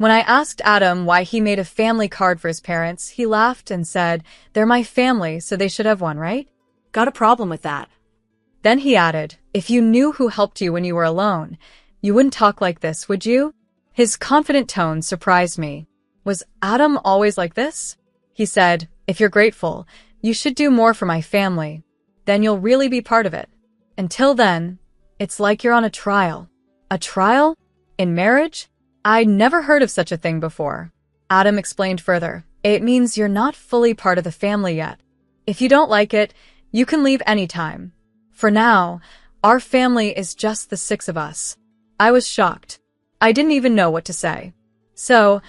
When I asked Adam why he made a family card for his parents, he laughed and said, "They're my family, so they should have one, right?" Got a problem with that. Then he added, "If you knew who helped you when you were alone, you wouldn't talk like this, would you?" His confident tone surprised me. Was Adam always like this? He said, "If you're grateful, you should do more for my family. Then you'll really be part of it. Until then, it's like you're on a trial." A trial? In marriage? I'd never heard of such a thing before. Adam explained further, "It means you're not fully part of the family yet. If you don't like it, you can leave anytime. For now, our family is just the 6 of us." I was shocked. I didn't even know what to say. So,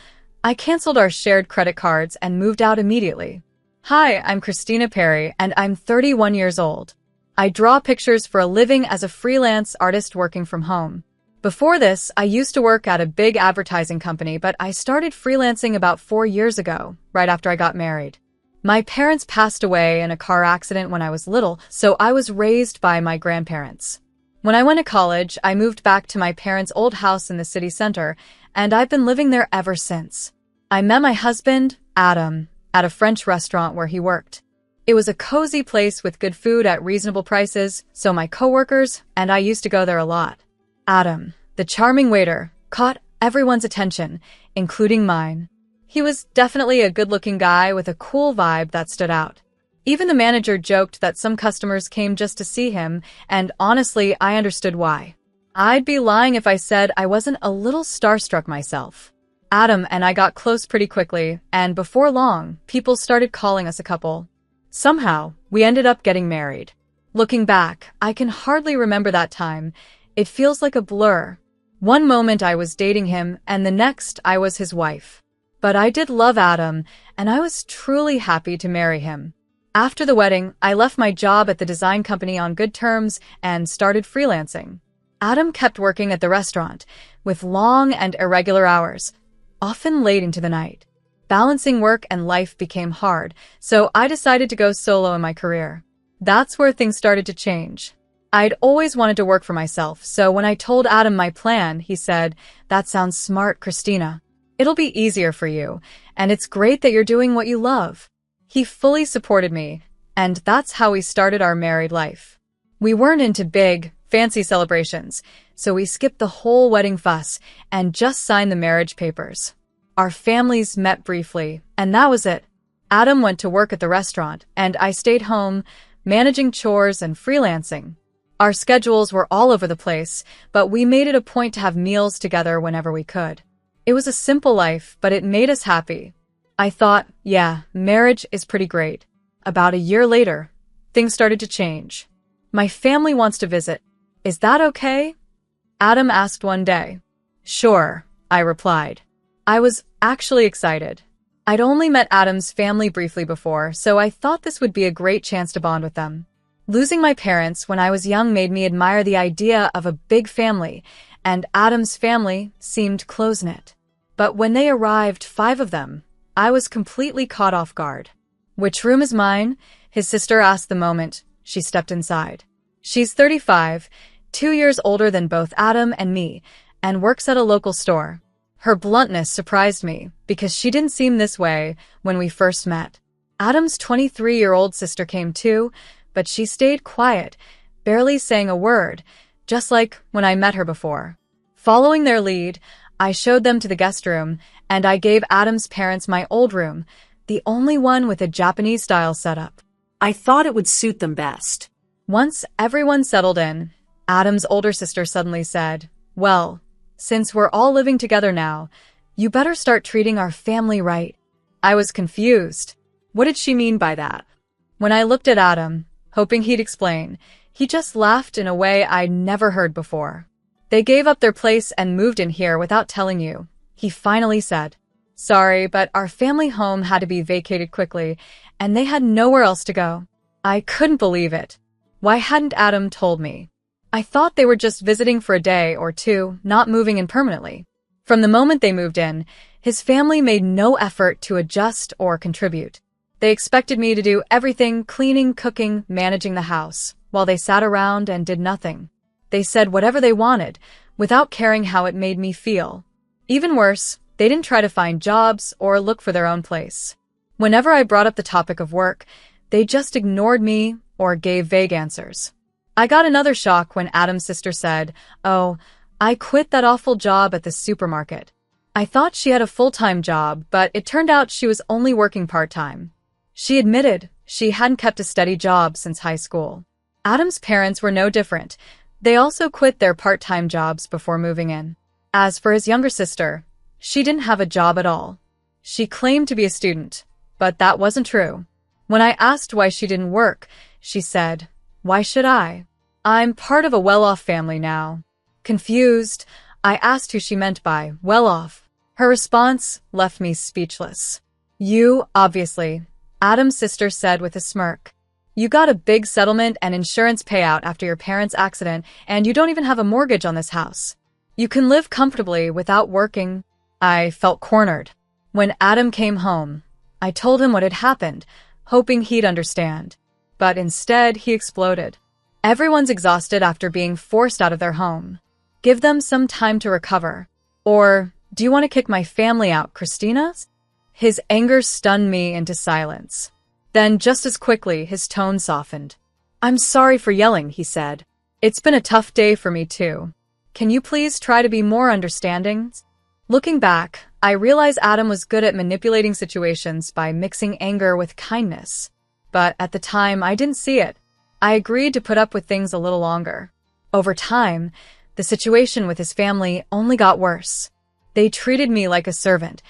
I canceled our shared credit cards and moved out immediately. Hi, I'm Christina Perry, and I'm 31 years old. I draw pictures for a living as a freelance artist working from home. Before this, I used to work at a big advertising company, but I started freelancing about 4 years ago, right after I got married. My parents passed away in a car accident when I was little, so I was raised by my grandparents. When I went to college, I moved back to my parents' old house in the city center, and I've been living there ever since. I met my husband, Adam, at a French restaurant where he worked. It was a cozy place with good food at reasonable prices, so my coworkers and I used to go there a lot. Adam, the charming waiter, caught everyone's attention, including mine. He was definitely a good-looking guy with a cool vibe that stood out. Even the manager joked that some customers came just to see him, and honestly, I understood why. I'd be lying if I said I wasn't a little starstruck myself. Adam and I got close pretty quickly, and before long, people started calling us a couple. Somehow, we ended up getting married. Looking back, I can hardly remember that time. It feels like a blur. One moment I was dating him, and the next I was his wife. But I did love Adam, and I was truly happy to marry him. After the wedding, I left my job at the design company on good terms and started freelancing. Adam kept working at the restaurant, with long and irregular hours, often late into the night. Balancing work and life became hard, so I decided to go solo in my career. That's where things started to change. I'd always wanted to work for myself, so when I told Adam my plan, he said, "That sounds smart, Christina. It'll be easier for you, and it's great that you're doing what you love." He fully supported me, and that's how we started our married life. We weren't into big, fancy celebrations, so we skipped the whole wedding fuss and just signed the marriage papers. Our families met briefly, and that was it. Adam went to work at the restaurant, and I stayed home, managing chores and freelancing. Our schedules were all over the place, but we made it a point to have meals together whenever we could. It was a simple life, but it made us happy. I thought, yeah, marriage is pretty great. About a year later, things started to change. "My family wants to visit. Is that okay?" Adam asked one day. "Sure," I replied. I was actually excited. I'd only met Adam's family briefly before, so I thought this would be a great chance to bond with them. Losing my parents when I was young made me admire the idea of a big family, and Adam's family seemed close-knit. But when they arrived, 5 of them, I was completely caught off guard. "Which room is mine?" his sister asked the moment she stepped inside. She's 35, 2 years older than both Adam and me, and works at a local store. Her bluntness surprised me, because she didn't seem this way when we first met. Adam's 23-year-old sister came too, but she stayed quiet, barely saying a word, just like when I met her before. Following their lead, I showed them to the guest room, and I gave Adam's parents my old room, the only one with a Japanese-style setup. I thought it would suit them best. Once everyone settled in, Adam's older sister suddenly said, "Well, since we're all living together now, you better start treating our family right." I was confused. What did she mean by that? When I looked at Adam, hoping he'd explain, he just laughed in a way I'd never heard before. "They gave up their place and moved in here without telling you," he finally said. "Sorry, but our family home had to be vacated quickly, and they had nowhere else to go." I couldn't believe it. Why hadn't Adam told me? I thought they were just visiting for a day or two, not moving in permanently. From the moment they moved in, his family made no effort to adjust or contribute. They expected me to do everything, cleaning, cooking, managing the house, while they sat around and did nothing. They said whatever they wanted, without caring how it made me feel. Even worse, They didn't try to find jobs or look for their own place. Whenever I brought up the topic of work, they just ignored me or gave vague answers. I got another shock when Adam's sister said, "Oh, I quit that awful job at the supermarket." I thought she had a full-time job, but it turned out she was only working part-time. She admitted she hadn't kept a steady job since high school. Adam's parents were no different. They also quit their part-time jobs before moving in. As for his younger sister, she didn't have a job at all. She claimed to be a student, but that wasn't true. When I asked why she didn't work, she said, "Why should I? I'm part of a well-off family now." Confused, I asked who she meant by well-off. Her response left me speechless. "You, obviously," Adam's sister said with a smirk. "You got a big settlement and insurance payout after your parents' accident, and you don't even have a mortgage on this house. You can live comfortably without working." I felt cornered. When Adam came home, I told him what had happened, hoping he'd understand. But instead, he exploded. "Everyone's exhausted after being forced out of their home. Give them some time to recover. Or, do you want to kick my family out, Christina?" His anger stunned me into silence. Then, just as quickly, his tone softened. "I'm sorry for yelling," he said. "It's been a tough day for me too. Can you please try to be more understanding?" Looking back, I realize Adam was good at manipulating situations by mixing anger with kindness. But at the time, I didn't see it. I agreed to put up with things a little longer. Over time, the situation with his family only got worse. They treated me like a servant,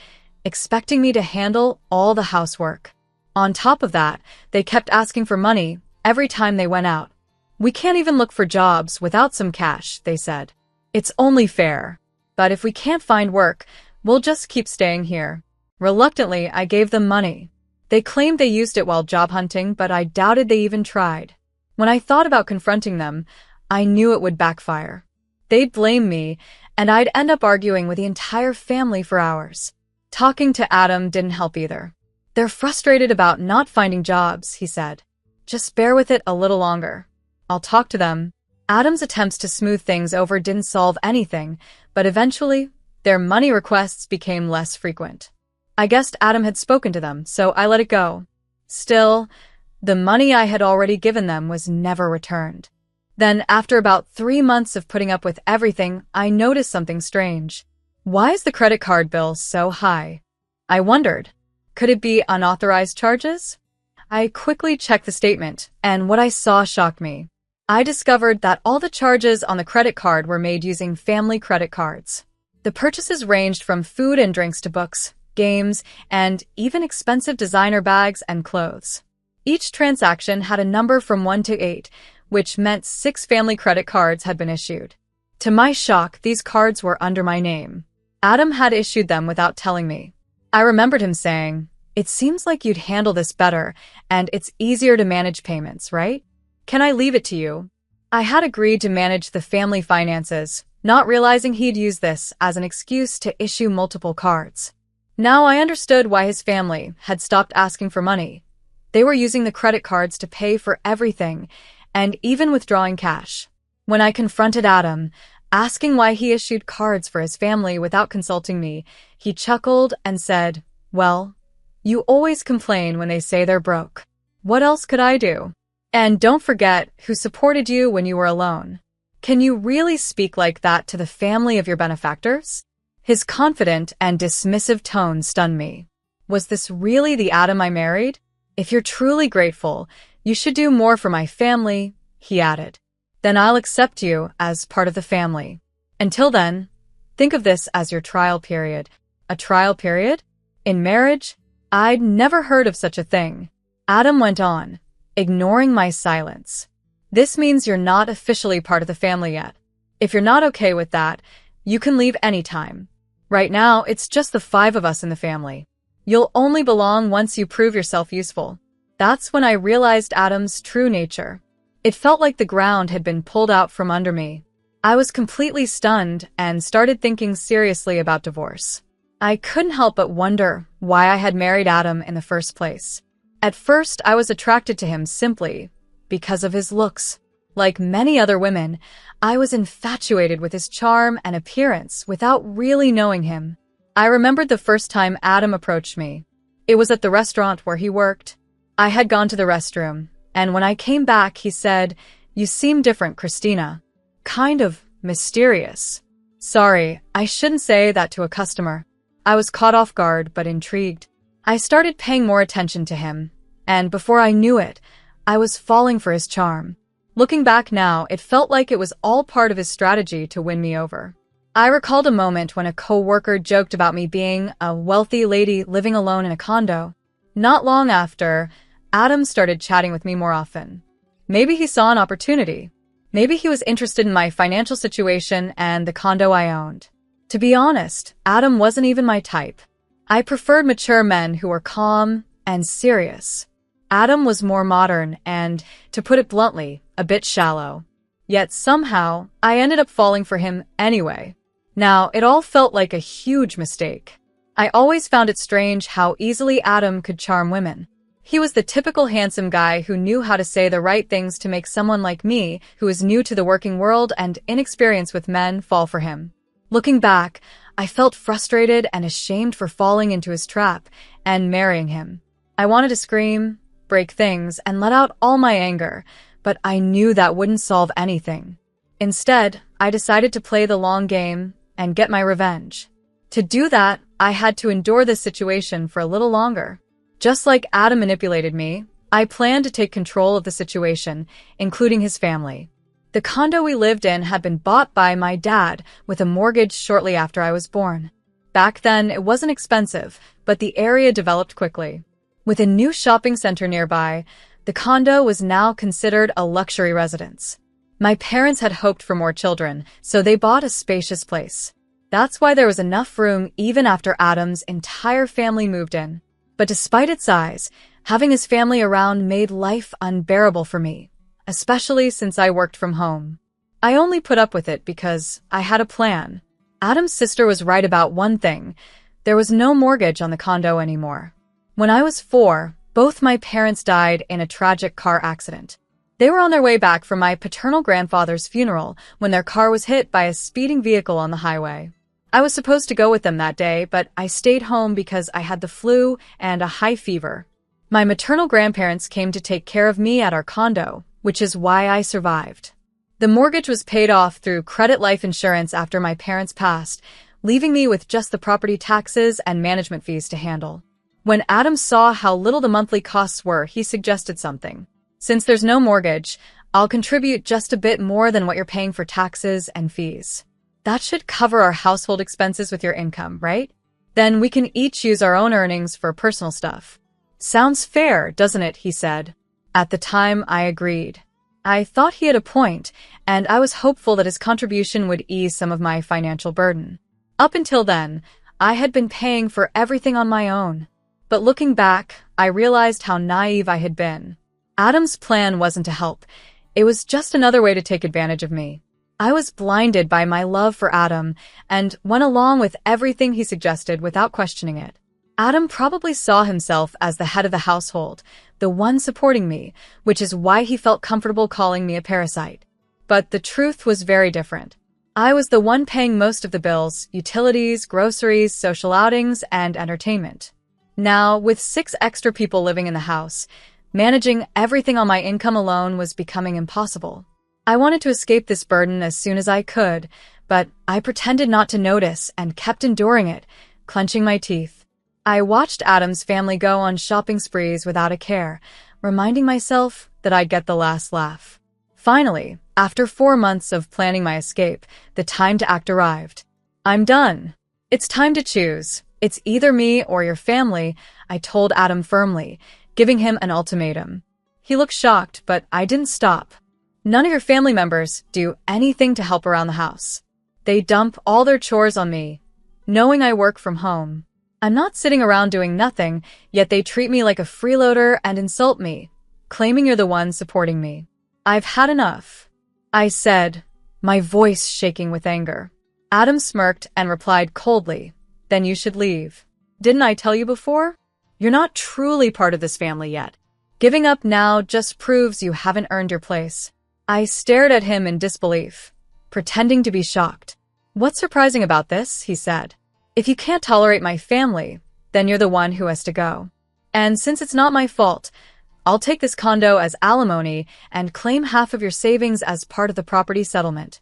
expecting me to handle all the housework. On top of that, they kept asking for money every time they went out. "We can't even look for jobs without some cash," they said. "It's only fair. But if we can't find work, we'll just keep staying here." Reluctantly, I gave them money. They claimed they used it while job hunting, but I doubted they even tried. When I thought about confronting them, I knew it would backfire. They'd blame me, and I'd end up arguing with the entire family for hours. Talking to Adam didn't help either. "They're frustrated about not finding jobs," he said. "Just bear with it a little longer. I'll talk to them." Adam's attempts to smooth things over didn't solve anything, but eventually, their money requests became less frequent. I guessed Adam had spoken to them, so I let it go. Still, the money I had already given them was never returned. Then, after about 3 months of putting up with everything, I noticed something strange. Why is the credit card bill so high? I wondered. Could it be unauthorized charges? I quickly checked the statement, and what I saw shocked me. I discovered that all the charges on the credit card were made using family credit cards. The purchases ranged from food and drinks to books, games, and even expensive designer bags and clothes. Each transaction had a number from 1 to 8, which meant 6 family credit cards had been issued. To my shock, these cards were under my name. Adam had issued them without telling me. I remembered him saying, "It seems like you'd handle this better, and it's easier to manage payments, right? Can I leave it to you?" I had agreed to manage the family finances, not realizing he'd use this as an excuse to issue multiple cards. Now I understood why his family had stopped asking for money. They were using the credit cards to pay for everything, and even withdrawing cash. When I confronted Adam, asking why he issued cards for his family without consulting me, he chuckled and said, "Well, you always complain when they say they're broke. What else could I do? And don't forget who supported you when you were alone. Can you really speak like that to the family of your benefactors?" His confident and dismissive tone stunned me. Was this really the Adam I married? "If you're truly grateful, you should do more for my family," he added. "Then I'll accept you as part of the family. Until then, think of this as your trial period." A trial period? In marriage? I'd never heard of such a thing. Adam went on, ignoring my silence. "This means you're not officially part of the family yet. If you're not okay with that, you can leave anytime. Right now, it's just the 5 of us in the family. You'll only belong once you prove yourself useful." That's when I realized Adam's true nature. It felt like the ground had been pulled out from under me. I was completely stunned and started thinking seriously about divorce. I couldn't help but wonder why I had married Adam in the first place. At first, I was attracted to him simply because of his looks. Like many other women, I was infatuated with his charm and appearance without really knowing him. I remembered the first time Adam approached me. It was at the restaurant where he worked. I had gone to the restroom, and when I came back, he said, "You seem different, Christina. Kind of mysterious." Sorry, I shouldn't say that to a customer. I was caught off guard, but intrigued. I started paying more attention to him, and before I knew it, I was falling for his charm. Looking back now, it felt like it was all part of his strategy to win me over. I recalled a moment when a co-worker joked about me being a wealthy lady living alone in a condo. Not long after, Adam started chatting with me more often. Maybe he saw an opportunity. Maybe he was interested in my financial situation and the condo I owned. To be honest, Adam wasn't even my type. I preferred mature men who were calm and serious. Adam was more modern and, to put it bluntly, a bit shallow. Yet somehow, I ended up falling for him anyway. Now, it all felt like a huge mistake. I always found it strange how easily Adam could charm women. He was the typical handsome guy who knew how to say the right things to make someone like me, who is new to the working world and inexperienced with men, fall for him. Looking back, I felt frustrated and ashamed for falling into his trap and marrying him. I wanted to scream, break things, and let out all my anger, but I knew that wouldn't solve anything. Instead, I decided to play the long game and get my revenge. To do that, I had to endure this situation for a little longer. Just like Adam manipulated me, I planned to take control of the situation, including his family. The condo we lived in had been bought by my dad with a mortgage shortly after I was born. Back then, it wasn't expensive, but the area developed quickly. With a new shopping center nearby, the condo was now considered a luxury residence. My parents had hoped for more children, so they bought a spacious place. That's why there was enough room even after Adam's entire family moved in. But despite its size, having his family around made life unbearable for me, especially since I worked from home. I only put up with it because I had a plan. Adam's sister was right about one thing. There was no mortgage on the condo anymore. When I was 4, both my parents died in a tragic car accident. They were on their way back from my paternal grandfather's funeral when their car was hit by a speeding vehicle on the highway. I was supposed to go with them that day, but I stayed home because I had the flu and a high fever. My maternal grandparents came to take care of me at our condo, which is why I survived. The mortgage was paid off through credit life insurance after my parents passed, leaving me with just the property taxes and management fees to handle. When Adam saw how little the monthly costs were, he suggested something. Since there's no mortgage, I'll contribute just a bit more than what you're paying for taxes and fees. That should cover our household expenses with your income, right? Then we can each use our own earnings for personal stuff. Sounds fair, doesn't it? He said. At the time, I agreed. I thought he had a point, and I was hopeful that his contribution would ease some of my financial burden. Up until then, I had been paying for everything on my own. But looking back, I realized how naive I had been. Adam's plan wasn't to help. It was just another way to take advantage of me. I was blinded by my love for Adam and went along with everything he suggested without questioning it. Adam probably saw himself as the head of the household, the one supporting me, which is why he felt comfortable calling me a parasite. But the truth was very different. I was the one paying most of the bills, utilities, groceries, social outings, and entertainment. Now, with 6 extra people living in the house, managing everything on my income alone was becoming impossible. I wanted to escape this burden as soon as I could, but I pretended not to notice and kept enduring it, clenching my teeth. I watched Adam's family go on shopping sprees without a care, reminding myself that I'd get the last laugh. Finally, after 4 months of planning my escape, the time to act arrived. I'm done. It's time to choose. It's either me or your family, I told Adam firmly, giving him an ultimatum. He looked shocked, but I didn't stop. None of your family members do anything to help around the house. They dump all their chores on me, knowing I work from home. I'm not sitting around doing nothing, yet they treat me like a freeloader and insult me, claiming you're the one supporting me. I've had enough, I said, my voice shaking with anger. Adam smirked and replied coldly, then you should leave. Didn't I tell you before? You're not truly part of this family yet. Giving up now just proves you haven't earned your place. I stared at him in disbelief, pretending to be shocked. What's surprising about this? He said. If you can't tolerate my family, then you're the one who has to go. And since it's not my fault, I'll take this condo as alimony and claim half of your savings as part of the property settlement.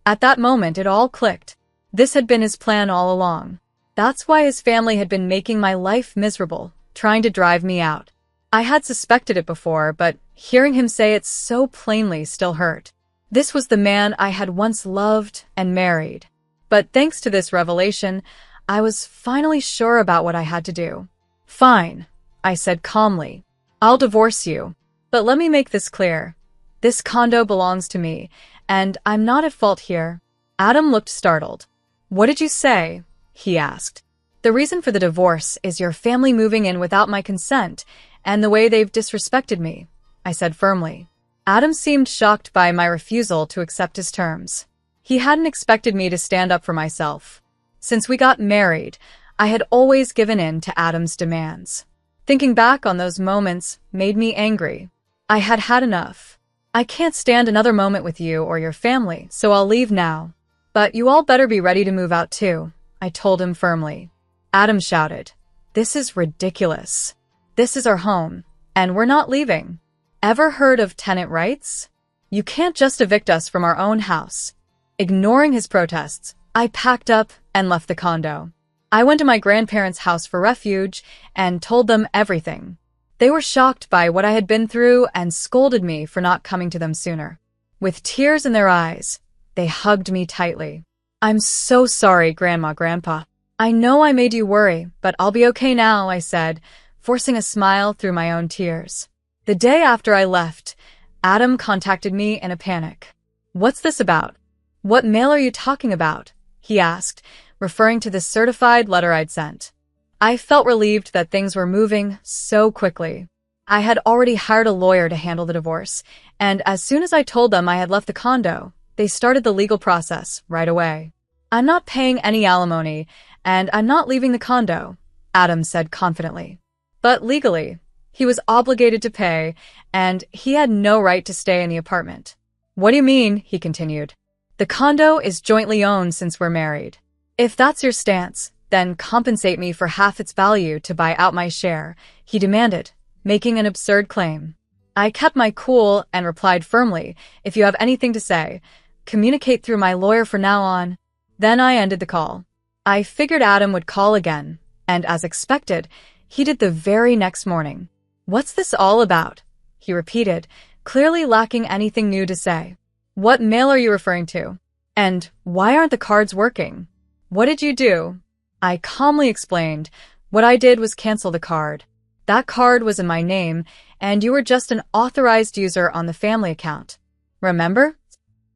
At that moment, it all clicked. This had been his plan all along. That's why his family had been making my life miserable, trying to drive me out. I had suspected it before, but hearing him say it so plainly still hurt. This was the man I had once loved and married. But thanks to this revelation, I was finally sure about what I had to do. Fine, I said calmly. I'll divorce you. But let me make this clear. This condo belongs to me, and I'm not at fault here. Adam looked startled. What did you say? He asked. The reason for the divorce is your family moving in without my consent and the way they've disrespected me, I said firmly. Adam seemed shocked by my refusal to accept his terms. He hadn't expected me to stand up for myself. Since we got married, I had always given in to Adam's demands. Thinking back on those moments made me angry. I had had enough. I can't stand another moment with you or your family, so I'll leave now. But you all better be ready to move out too, I told him firmly. Adam shouted, This is ridiculous. This is our home, and we're not leaving. Ever heard of tenant rights? You can't just evict us from our own house. Ignoring his protests, I packed up and left the condo. I went to my grandparents' house for refuge and told them everything. They were shocked by what I had been through and scolded me for not coming to them sooner. With tears in their eyes, they hugged me tightly. I'm so sorry, Grandma, Grandpa. I know I made you worry, but I'll be okay now, I said, forcing a smile through my own tears. The day after I left, Adam contacted me in a panic. What's this about? What mail are you talking about? He asked, referring to the certified letter I'd sent. I felt relieved that things were moving so quickly. I had already hired a lawyer to handle the divorce, and as soon as I told them I had left the condo, they started the legal process right away. I'm not paying any alimony, and I'm not leaving the condo, Adam said confidently. But legally, he was obligated to pay, and he had no right to stay in the apartment. What do you mean? He continued. The condo is jointly owned since we're married. If that's your stance, then compensate me for half its value to buy out my share, he demanded, making an absurd claim. I kept my cool and replied firmly, if you have anything to say, communicate through my lawyer from now on. Then I ended the call. I figured Adam would call again, and as expected, he did the very next morning. What's this all about? He repeated, clearly lacking anything new to say. What mail are you referring to? And why aren't the cards working? What did you do? I calmly explained. What I did was cancel the card. That card was in my name, and you were just an authorized user on the family account. Remember?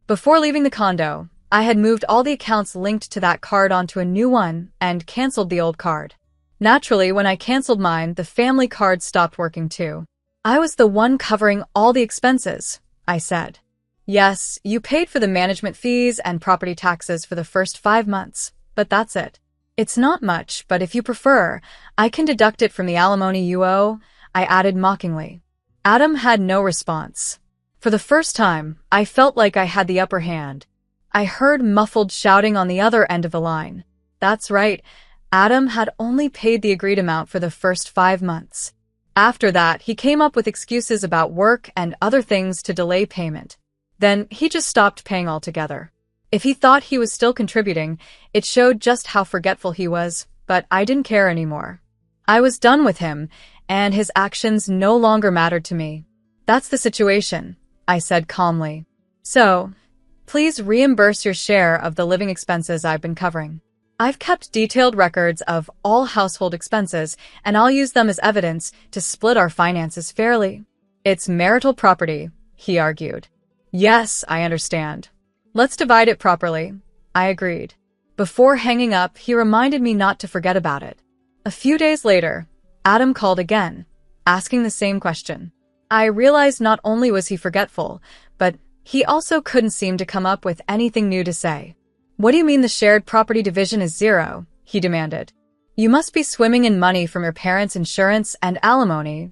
Before leaving the condo, I had moved all the accounts linked to that card onto a new one and canceled the old card. Naturally, when I canceled mine, the family card stopped working too. I was the one covering all the expenses, I said. Yes, you paid for the management fees and property taxes for the first 5 months, but that's it. It's not much, but if you prefer, I can deduct it from the alimony you owe, I added mockingly. Adam had no response. For the first time, I felt like I had the upper hand. I heard muffled shouting on the other end of the line. That's right, Adam had only paid the agreed amount for the first 5 months. After that, he came up with excuses about work and other things to delay payment. Then he just stopped paying altogether. If he thought he was still contributing, it showed just how forgetful he was, but I didn't care anymore. I was done with him, and his actions no longer mattered to me. That's the situation, I said calmly. So, please reimburse your share of the living expenses I've been covering. I've kept detailed records of all household expenses, and I'll use them as evidence to split our finances fairly. It's marital property, he argued. Yes, I understand. Let's divide it properly, I agreed. Before hanging up, he reminded me not to forget about it. A few days later, Adam called again, asking the same question. I realized not only was he forgetful, but he also couldn't seem to come up with anything new to say. What do you mean the shared property division is zero? He demanded. You must be swimming in money from your parents' insurance and alimony.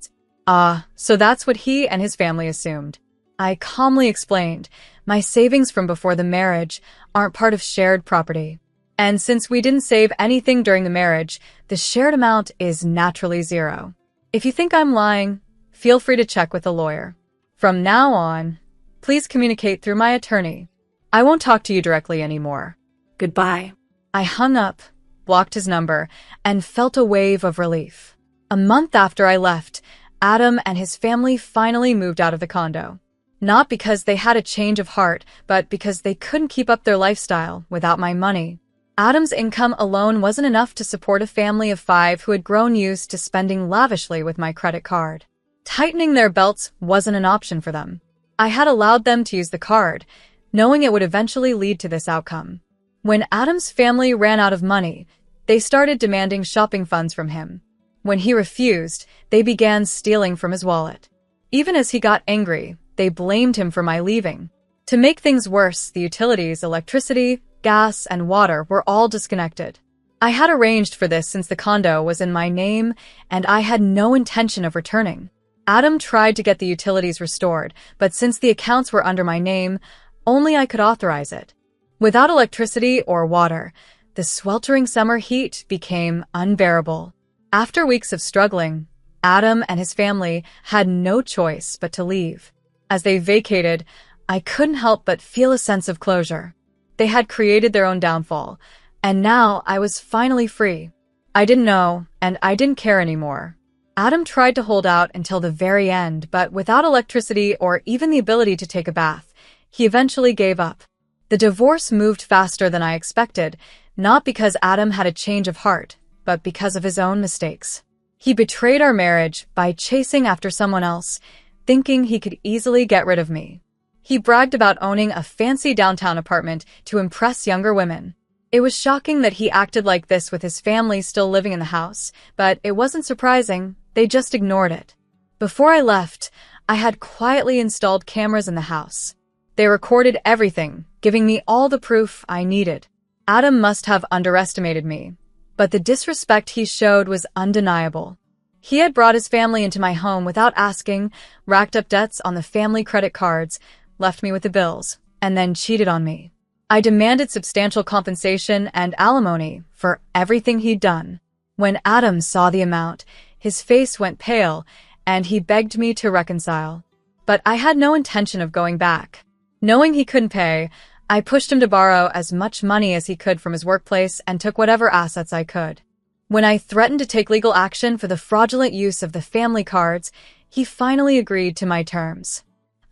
So that's what he and his family assumed. I calmly explained, my savings from before the marriage aren't part of shared property. And since we didn't save anything during the marriage, the shared amount is naturally zero. If you think I'm lying, feel free to check with a lawyer. From now on, please communicate through my attorney. I won't talk to you directly anymore. Goodbye. I hung up, blocked his number, and felt a wave of relief. A month after I left, Adam and his family finally moved out of the condo. Not because they had a change of heart, but because they couldn't keep up their lifestyle without my money. Adam's income alone wasn't enough to support a family of 5 who had grown used to spending lavishly with my credit card. Tightening their belts wasn't an option for them. I had allowed them to use the card, knowing it would eventually lead to this outcome. When Adam's family ran out of money, they started demanding shopping funds from him. When he refused, they began stealing from his wallet. Even as he got angry, they blamed him for my leaving. To make things worse, the utilities, electricity, gas, and water were all disconnected. I had arranged for this since the condo was in my name, and I had no intention of returning. Adam tried to get the utilities restored, but since the accounts were under my name, only I could authorize it. Without electricity or water, the sweltering summer heat became unbearable. After weeks of struggling, Adam and his family had no choice but to leave. As they vacated, I couldn't help but feel a sense of closure. They had created their own downfall, and now I was finally free. I didn't know, and I didn't care anymore. Adam tried to hold out until the very end, but without electricity or even the ability to take a bath, he eventually gave up. The divorce moved faster than I expected, not because Adam had a change of heart, but because of his own mistakes. He betrayed our marriage by chasing after someone else, thinking he could easily get rid of me. He bragged about owning a fancy downtown apartment to impress younger women. It was shocking that he acted like this with his family still living in the house, but it wasn't surprising, they just ignored it. Before I left, I had quietly installed cameras in the house. They recorded everything, giving me all the proof I needed. Adam must have underestimated me, but the disrespect he showed was undeniable. He had brought his family into my home without asking, racked up debts on the family credit cards, left me with the bills, and then cheated on me. I demanded substantial compensation and alimony for everything he'd done. When Adam saw the amount, his face went pale, and he begged me to reconcile. But I had no intention of going back. Knowing he couldn't pay, I pushed him to borrow as much money as he could from his workplace and took whatever assets I could. When I threatened to take legal action for the fraudulent use of the family cards, he finally agreed to my terms.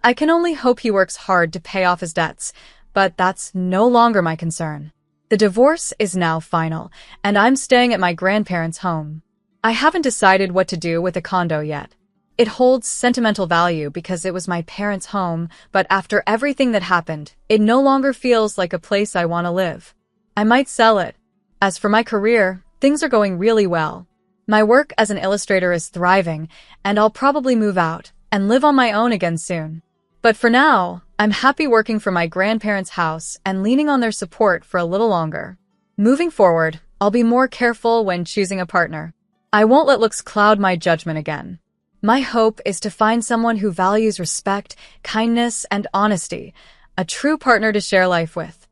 I can only hope he works hard to pay off his debts, but that's no longer my concern. The divorce is now final, and I'm staying at my grandparents' home. I haven't decided what to do with the condo yet. It holds sentimental value because it was my parents' home, but after everything that happened, it no longer feels like a place I want to live. I might sell it. As for my career, things are going really well. My work as an illustrator is thriving, and I'll probably move out and live on my own again soon. But for now, I'm happy working for my grandparents' house and leaning on their support for a little longer. Moving forward, I'll be more careful when choosing a partner. I won't let looks cloud my judgment again. My hope is to find someone who values respect, kindness, and honesty, a true partner to share life with.